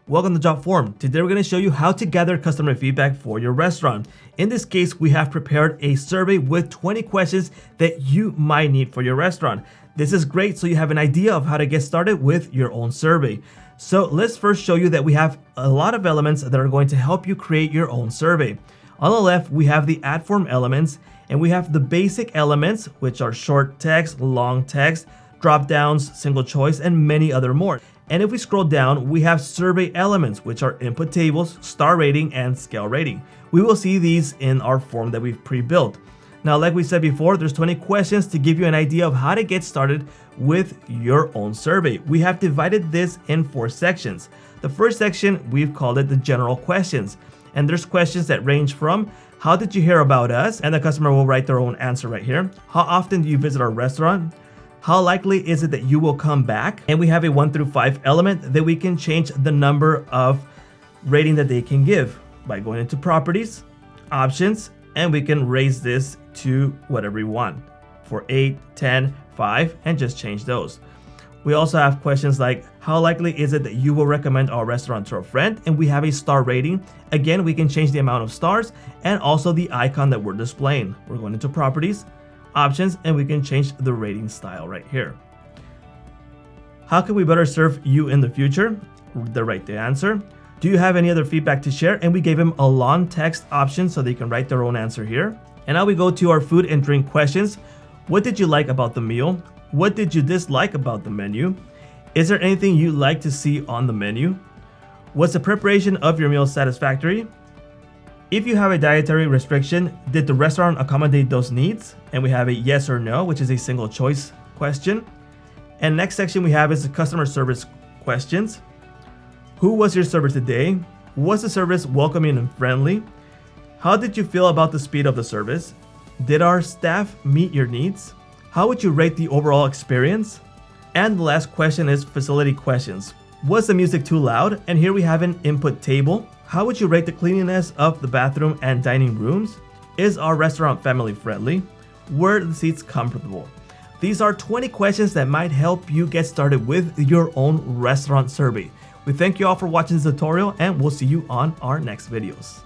Welcome to Jotform. Today we're going to show you how to gather customer feedback for your restaurant. In this case, we have prepared a survey with 20 questions that you might need for your restaurant. This is great so you have an idea of how to get started with your own survey. So let's first show you that we have a lot of elements that are going to help you create your own survey. On the left, we have the add form elements, and we have the basic elements, which are short text, long text, drop downs, single choice, and many other more. And if we scroll down, we have survey elements, which are input tables, star rating, and scale rating. We will see these in our form that we've pre-built. Now, like we said before, there's 20 questions to give you an idea of how to get started with your own survey. We have divided this in 4 sections. The first section, we've called it the general questions. And there's questions that range from, how did you hear about us? And the customer will write their own answer right here. How often do you visit our restaurant? How likely is it that you will come back? And we have a 1 through 5 element that we can change the number of rating that they can give by going into properties, options, and we can raise this to whatever we want for 8, 10, 5, and just change those. We also have questions like, how likely is it that you will recommend our restaurant to a friend? And we have a star rating. Again, we can change the amount of stars and also the icon that we're displaying. We're going into properties, options, and we can change the rating style right here. How can we better serve you in the future? They write the answer. Do you have any other feedback to share? And we gave them a long text option so they can write their own answer here. And now we go to our food and drink questions. What did you like about the meal? What did you dislike about the menu? Is there anything you'd like to see on the menu? Was the preparation of your meal satisfactory? If you have a dietary restriction, did the restaurant accommodate those needs? And we have a yes or no, which is a single choice question. And next section we have is the customer service questions. Who was your server today? Was the service welcoming and friendly? How did you feel about the speed of the service? Did our staff meet your needs? How would you rate the overall experience? And the last question is facility questions. Was the music too loud? And here we have an input table. How would you rate the cleanliness of the bathroom and dining rooms? Is our restaurant family friendly? Were the seats comfortable? These are 20 questions that might help you get started with your own restaurant survey. We thank you all for watching this tutorial, and we'll see you on our next videos.